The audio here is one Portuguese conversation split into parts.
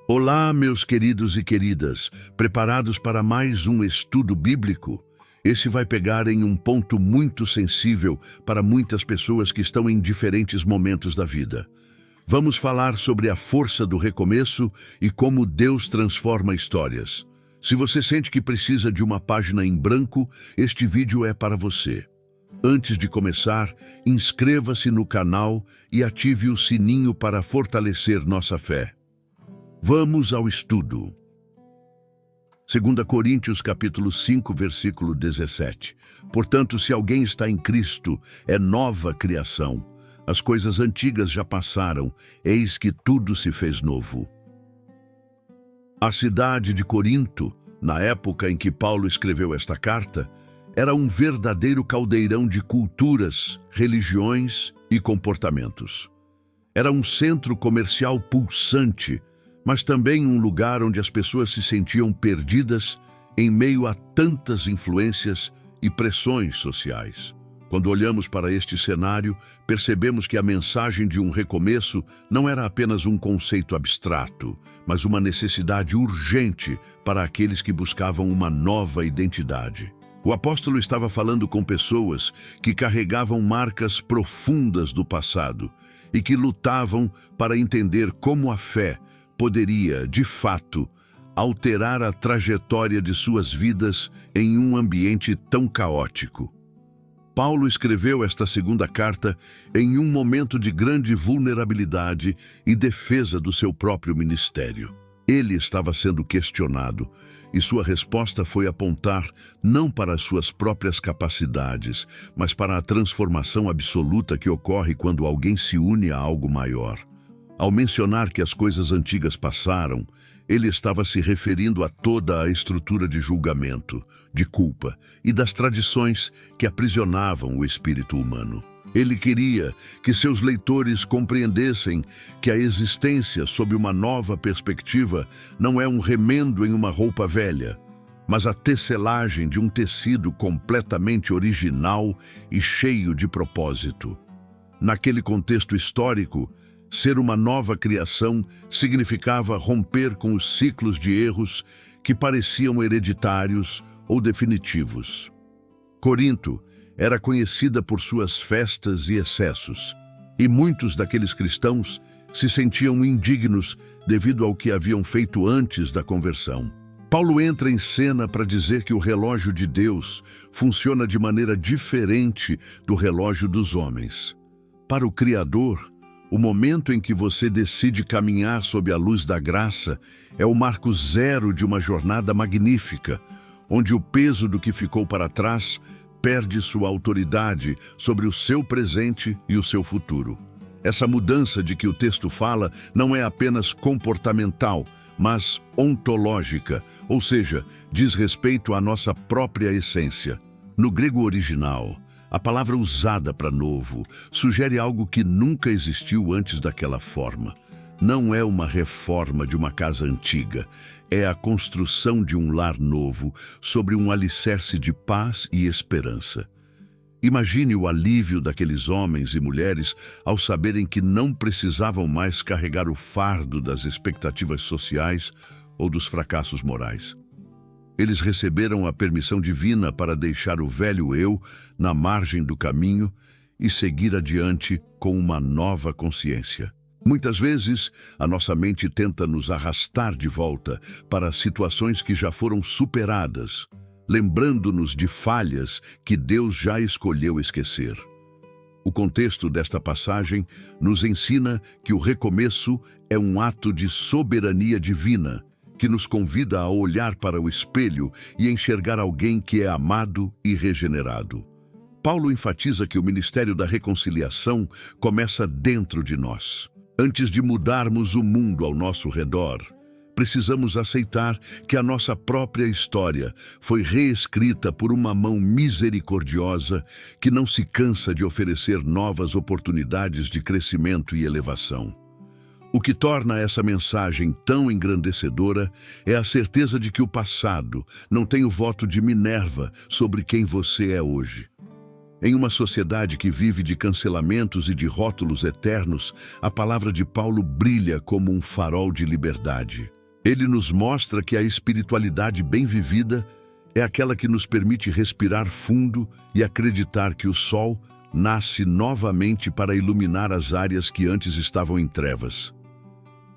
Olá, meus queridos e queridas, preparados para mais um estudo bíblico? Esse vai pegar em um ponto muito sensível para muitas pessoas que estão em diferentes momentos da vida. Vamos falar sobre a força do recomeço e como Deus transforma histórias. Se você sente que precisa de uma página em branco, este vídeo é para você. Antes de começar, inscreva-se no canal e ative o sininho para fortalecer nossa fé. Vamos ao estudo. 2 Coríntios capítulo 5, versículo 17. Portanto, se alguém está em Cristo, é nova criação. As coisas antigas já passaram, eis que tudo se fez novo. A cidade de Corinto, na época em que Paulo escreveu esta carta, era um verdadeiro caldeirão de culturas, religiões e comportamentos. Era um centro comercial pulsante, mas também um lugar onde as pessoas se sentiam perdidas em meio a tantas influências e pressões sociais. Quando olhamos para este cenário, percebemos que a mensagem de um recomeço não era apenas um conceito abstrato, mas uma necessidade urgente para aqueles que buscavam uma nova identidade. O apóstolo estava falando com pessoas que carregavam marcas profundas do passado e que lutavam para entender como a fé poderia, de fato, alterar a trajetória de suas vidas em um ambiente tão caótico. Paulo escreveu esta segunda carta em um momento de grande vulnerabilidade e defesa do seu próprio ministério. Ele estava sendo questionado e sua resposta foi apontar não para as suas próprias capacidades, mas para a transformação absoluta que ocorre quando alguém se une a algo maior. Ao mencionar que as coisas antigas passaram, ele estava se referindo a toda a estrutura de julgamento, de culpa e das tradições que aprisionavam o espírito humano. Ele queria que seus leitores compreendessem que a existência sob uma nova perspectiva não é um remendo em uma roupa velha, mas a tecelagem de um tecido completamente original e cheio de propósito. Naquele contexto histórico, ser uma nova criação significava romper com os ciclos de erros que pareciam hereditários ou definitivos. Corinto era conhecida por suas festas e excessos, e muitos daqueles cristãos se sentiam indignos devido ao que haviam feito antes da conversão. Paulo entra em cena para dizer que o relógio de Deus funciona de maneira diferente do relógio dos homens. Para o Criador, o momento em que você decide caminhar sob a luz da graça é o marco zero de uma jornada magnífica, onde o peso do que ficou para trás perde sua autoridade sobre o seu presente e o seu futuro. Essa mudança de que o texto fala não é apenas comportamental, mas ontológica, ou seja, diz respeito à nossa própria essência. No grego original, a palavra usada para novo sugere algo que nunca existiu antes daquela forma. Não é uma reforma de uma casa antiga, é a construção de um lar novo sobre um alicerce de paz e esperança. Imagine o alívio daqueles homens e mulheres ao saberem que não precisavam mais carregar o fardo das expectativas sociais ou dos fracassos morais. Eles receberam a permissão divina para deixar o velho eu na margem do caminho e seguir adiante com uma nova consciência. Muitas vezes, a nossa mente tenta nos arrastar de volta para situações que já foram superadas, lembrando-nos de falhas que Deus já escolheu esquecer. O contexto desta passagem nos ensina que o recomeço é um ato de soberania divina, que nos convida a olhar para o espelho e enxergar alguém que é amado e regenerado. Paulo enfatiza que o ministério da reconciliação começa dentro de nós. Antes de mudarmos o mundo ao nosso redor, precisamos aceitar que a nossa própria história foi reescrita por uma mão misericordiosa que não se cansa de oferecer novas oportunidades de crescimento e elevação. O que torna essa mensagem tão engrandecedora é a certeza de que o passado não tem o voto de Minerva sobre quem você é hoje. Em uma sociedade que vive de cancelamentos e de rótulos eternos, a palavra de Paulo brilha como um farol de liberdade. Ele nos mostra que a espiritualidade bem vivida é aquela que nos permite respirar fundo e acreditar que o sol nasce novamente para iluminar as áreas que antes estavam em trevas.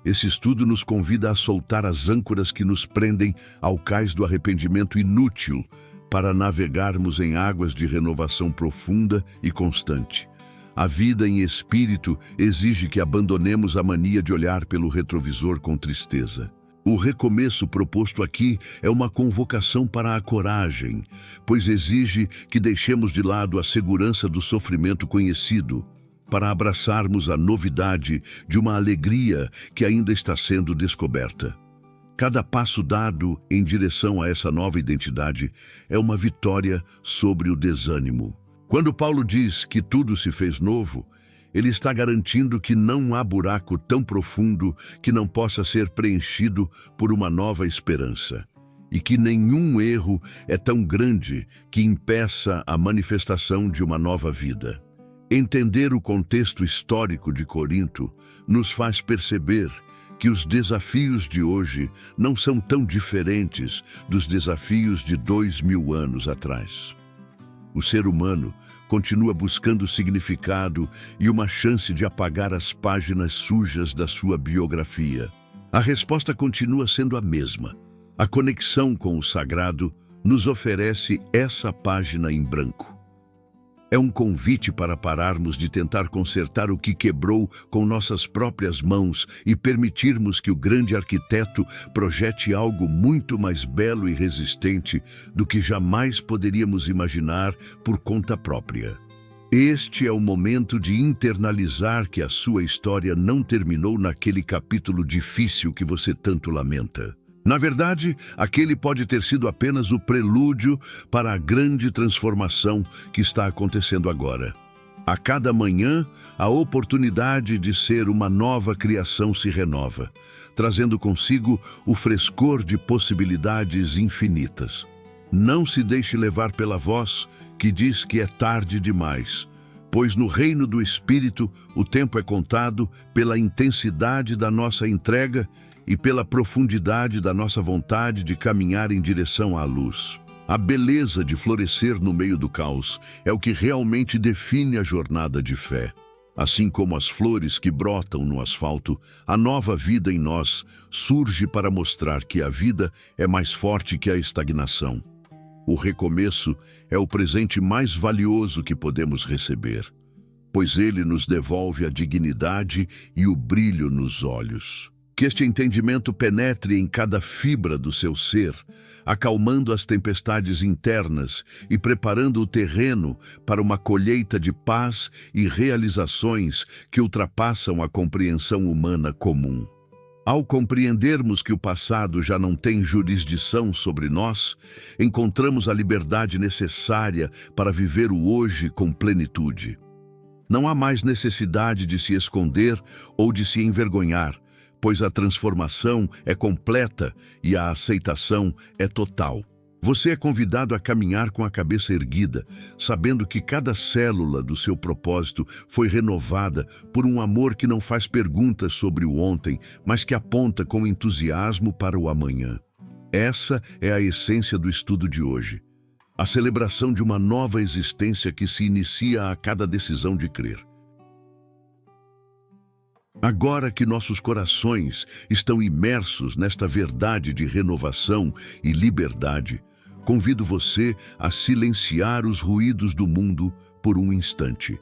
Esse estudo nos convida a soltar as âncoras que nos prendem ao cais do arrependimento inútil para navegarmos em águas de renovação profunda e constante. A vida em espírito exige que abandonemos a mania de olhar pelo retrovisor com tristeza. O recomeço proposto aqui é uma convocação para a coragem, pois exige que deixemos de lado a segurança do sofrimento conhecido, para abraçarmos a novidade de uma alegria que ainda está sendo descoberta. Cada passo dado em direção a essa nova identidade é uma vitória sobre o desânimo. Quando Paulo diz que tudo se fez novo, ele está garantindo que não há buraco tão profundo que não possa ser preenchido por uma nova esperança, e que nenhum erro é tão grande que impeça a manifestação de uma nova vida. Entender o contexto histórico de Corinto nos faz perceber que os desafios de hoje não são tão diferentes dos desafios de 2000 anos atrás. O ser humano continua buscando significado e uma chance de apagar as páginas sujas da sua biografia. A resposta continua sendo a mesma. A conexão com o sagrado nos oferece essa página em branco. É um convite para pararmos de tentar consertar o que quebrou com nossas próprias mãos e permitirmos que o grande arquiteto projete algo muito mais belo e resistente do que jamais poderíamos imaginar por conta própria. Este é o momento de internalizar que a sua história não terminou naquele capítulo difícil que você tanto lamenta. Na verdade, aquele pode ter sido apenas o prelúdio para a grande transformação que está acontecendo agora. A cada manhã, a oportunidade de ser uma nova criação se renova, trazendo consigo o frescor de possibilidades infinitas. Não se deixe levar pela voz que diz que é tarde demais, pois no reino do Espírito o tempo é contado pela intensidade da nossa entrega e pela profundidade da nossa vontade de caminhar em direção à luz. A beleza de florescer no meio do caos é o que realmente define a jornada de fé. Assim como as flores que brotam no asfalto, a nova vida em nós surge para mostrar que a vida é mais forte que a estagnação. O recomeço é o presente mais valioso que podemos receber, pois ele nos devolve a dignidade e o brilho nos olhos. Que este entendimento penetre em cada fibra do seu ser, acalmando as tempestades internas e preparando o terreno para uma colheita de paz e realizações que ultrapassam a compreensão humana comum. Ao compreendermos que o passado já não tem jurisdição sobre nós, encontramos a liberdade necessária para viver o hoje com plenitude. Não há mais necessidade de se esconder ou de se envergonhar, pois a transformação é completa e a aceitação é total. Você é convidado a caminhar com a cabeça erguida, sabendo que cada célula do seu propósito foi renovada por um amor que não faz perguntas sobre o ontem, mas que aponta com entusiasmo para o amanhã. Essa é a essência do estudo de hoje. A celebração de uma nova existência que se inicia a cada decisão de crer. Agora que nossos corações estão imersos nesta verdade de renovação e liberdade, convido você a silenciar os ruídos do mundo por um instante.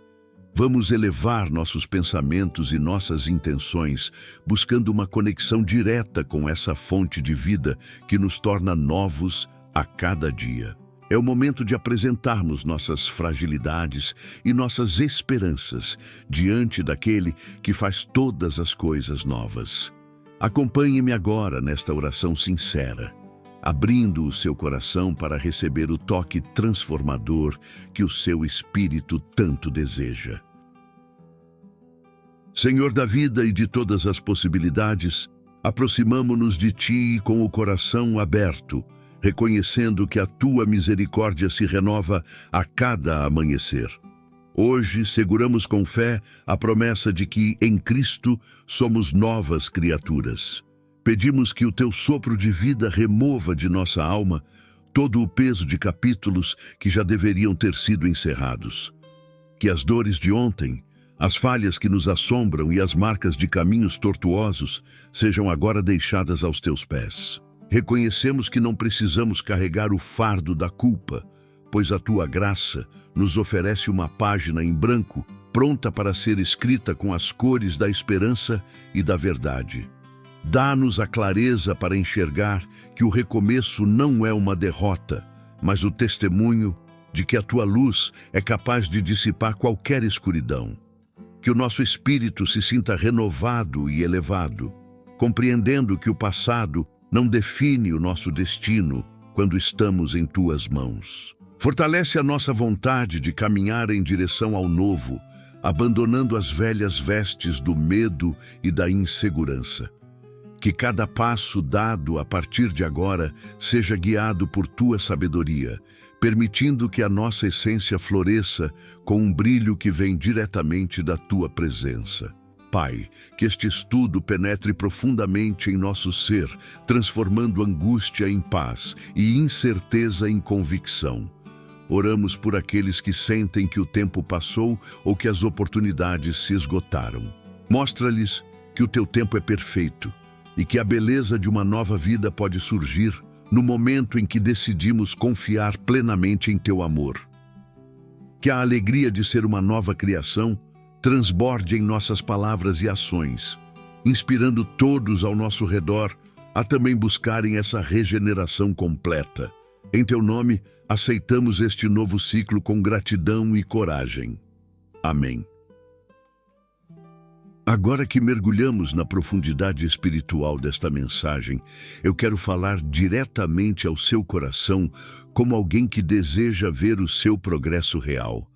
Vamos elevar nossos pensamentos e nossas intenções, buscando uma conexão direta com essa fonte de vida que nos torna novos a cada dia. É o momento de apresentarmos nossas fragilidades e nossas esperanças diante daquele que faz todas as coisas novas. Acompanhe-me agora nesta oração sincera, abrindo o seu coração para receber o toque transformador que o seu espírito tanto deseja. Senhor da vida e de todas as possibilidades, aproximamo-nos de Ti com o coração aberto, reconhecendo que a tua misericórdia se renova a cada amanhecer. Hoje, seguramos com fé a promessa de que, em Cristo, somos novas criaturas. Pedimos que o teu sopro de vida remova de nossa alma todo o peso de capítulos que já deveriam ter sido encerrados. Que as dores de ontem, as falhas que nos assombram e as marcas de caminhos tortuosos sejam agora deixadas aos teus pés. Reconhecemos que não precisamos carregar o fardo da culpa, pois a tua graça nos oferece uma página em branco, pronta para ser escrita com as cores da esperança e da verdade. Dá-nos a clareza para enxergar que o recomeço não é uma derrota, mas o testemunho de que a tua luz é capaz de dissipar qualquer escuridão. Que o nosso espírito se sinta renovado e elevado, compreendendo que o passado não define o nosso destino quando estamos em tuas mãos. Fortalece a nossa vontade de caminhar em direção ao novo, abandonando as velhas vestes do medo e da insegurança. Que cada passo dado a partir de agora seja guiado por tua sabedoria, permitindo que a nossa essência floresça com um brilho que vem diretamente da tua presença. Pai, que este estudo penetre profundamente em nosso ser, transformando angústia em paz e incerteza em convicção. Oramos por aqueles que sentem que o tempo passou ou que as oportunidades se esgotaram. Mostra-lhes que o teu tempo é perfeito e que a beleza de uma nova vida pode surgir no momento em que decidimos confiar plenamente em teu amor. Que a alegria de ser uma nova criação transborde em nossas palavras e ações, inspirando todos ao nosso redor a também buscarem essa regeneração completa. Em teu nome, aceitamos este novo ciclo com gratidão e coragem. Amém. Agora que mergulhamos na profundidade espiritual desta mensagem, eu quero falar diretamente ao seu coração como alguém que deseja ver o seu progresso real.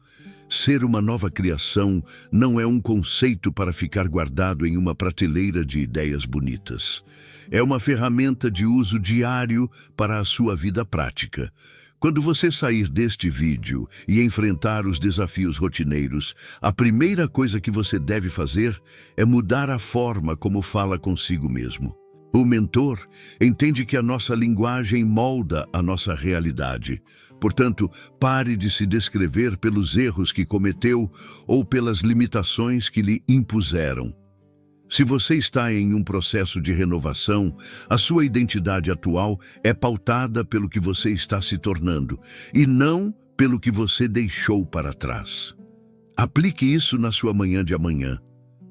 Ser uma nova criação não é um conceito para ficar guardado em uma prateleira de ideias bonitas. É uma ferramenta de uso diário para a sua vida prática. Quando você sair deste vídeo e enfrentar os desafios rotineiros, a primeira coisa que você deve fazer é mudar a forma como fala consigo mesmo. O mentor entende que a nossa linguagem molda a nossa realidade. Portanto, pare de se descrever pelos erros que cometeu ou pelas limitações que lhe impuseram. Se você está em um processo de renovação, a sua identidade atual é pautada pelo que você está se tornando e não pelo que você deixou para trás. Aplique isso na sua manhã de amanhã.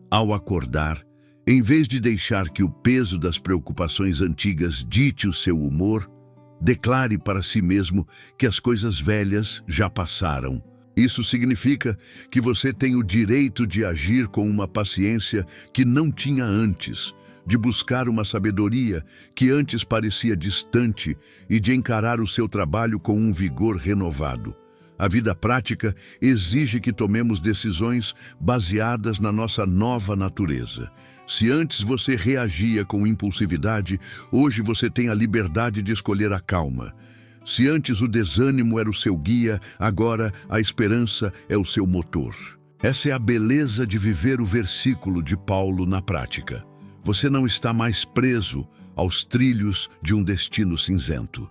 Ao acordar, em vez de deixar que o peso das preocupações antigas dite o seu humor, declare para si mesmo que as coisas velhas já passaram. Isso significa que você tem o direito de agir com uma paciência que não tinha antes, de buscar uma sabedoria que antes parecia distante e de encarar o seu trabalho com um vigor renovado. A vida prática exige que tomemos decisões baseadas na nossa nova natureza. Se antes você reagia com impulsividade, hoje você tem a liberdade de escolher a calma. Se antes o desânimo era o seu guia, agora a esperança é o seu motor. Essa é a beleza de viver o versículo de Paulo na prática. Você não está mais preso aos trilhos de um destino cinzento.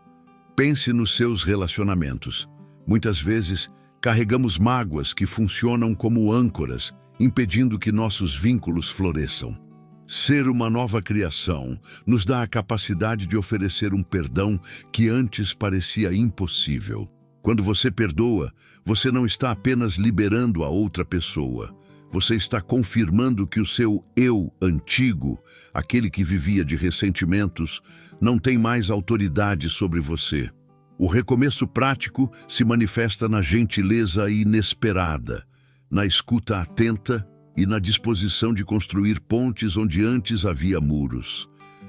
Pense nos seus relacionamentos. Muitas vezes, carregamos mágoas que funcionam como âncoras, impedindo que nossos vínculos floresçam. Ser uma nova criação nos dá a capacidade de oferecer um perdão que antes parecia impossível. Quando você perdoa, você não está apenas liberando a outra pessoa. Você está confirmando que o seu eu antigo, aquele que vivia de ressentimentos, não tem mais autoridade sobre você. O recomeço prático se manifesta na gentileza inesperada, na escuta atenta e na disposição de construir pontes onde antes havia muros.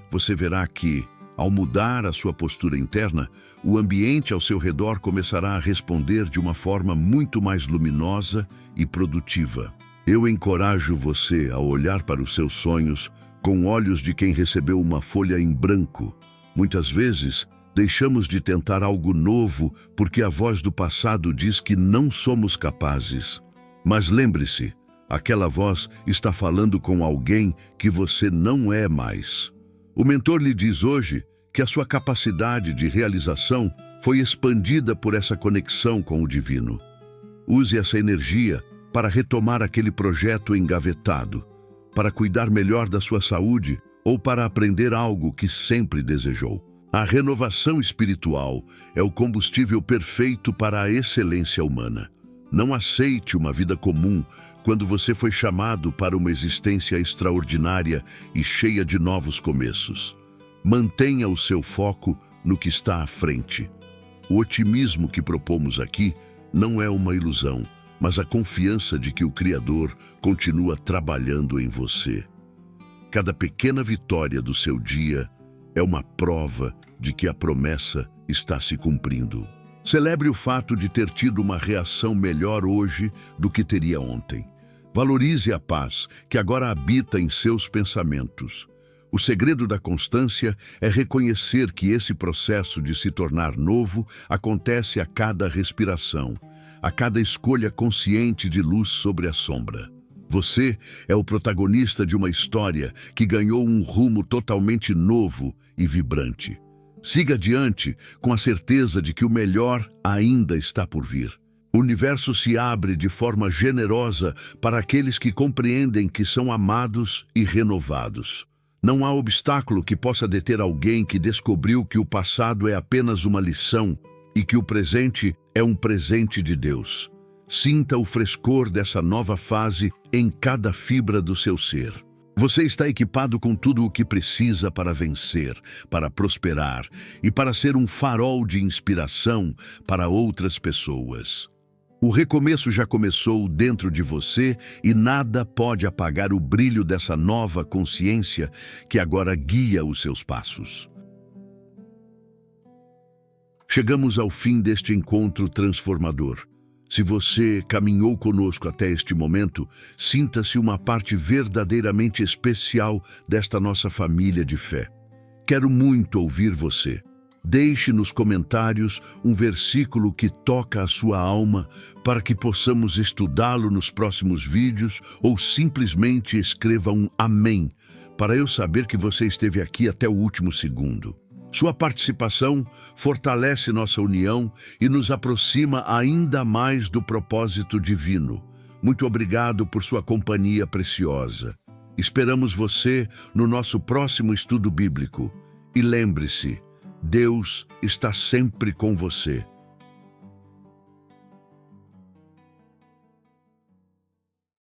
Você verá que, ao mudar a sua postura interna, o ambiente ao seu redor começará a responder de uma forma muito mais luminosa e produtiva. Eu encorajo você a olhar para os seus sonhos com olhos de quem recebeu uma folha em branco. Muitas vezes, Deixamos de tentar algo novo porque a voz do passado diz que não somos capazes. Mas lembre-se, aquela voz está falando com alguém que você não é mais. O mentor lhe diz hoje que a sua capacidade de realização foi expandida por essa conexão com o divino. Use essa energia para retomar aquele projeto engavetado, para cuidar melhor da sua saúde ou para aprender algo que sempre desejou. A renovação espiritual é o combustível perfeito para a excelência humana. Não aceite uma vida comum quando você foi chamado para uma existência extraordinária e cheia de novos começos. Mantenha o seu foco no que está à frente. O otimismo que propomos aqui não é uma ilusão, mas a confiança de que o Criador continua trabalhando em você. Cada pequena vitória do seu dia é uma prova de que a promessa está se cumprindo. Celebre o fato de ter tido uma reação melhor hoje do que teria ontem. Valorize a paz que agora habita em seus pensamentos. O segredo da constância é reconhecer que esse processo de se tornar novo acontece a cada respiração, a cada escolha consciente de luz sobre a sombra. Você é o protagonista de uma história que ganhou um rumo totalmente novo e vibrante. Siga adiante com a certeza de que o melhor ainda está por vir. O universo se abre de forma generosa para aqueles que compreendem que são amados e renovados. Não há obstáculo que possa deter alguém que descobriu que o passado é apenas uma lição e que o presente é um presente de Deus. Sinta o frescor dessa nova fase em cada fibra do seu ser. Você está equipado com tudo o que precisa para vencer, para prosperar e para ser um farol de inspiração para outras pessoas. O recomeço já começou dentro de você e nada pode apagar o brilho dessa nova consciência que agora guia os seus passos. Chegamos ao fim deste encontro transformador. Se você caminhou conosco até este momento, sinta-se uma parte verdadeiramente especial desta nossa família de fé. Quero muito ouvir você. Deixe nos comentários um versículo que toca a sua alma para que possamos estudá-lo nos próximos vídeos ou simplesmente escreva um amém para eu saber que você esteve aqui até o último segundo. Sua participação fortalece nossa união e nos aproxima ainda mais do propósito divino. Muito obrigado por sua companhia preciosa. Esperamos você no nosso próximo estudo bíblico. E lembre-se, Deus está sempre com você.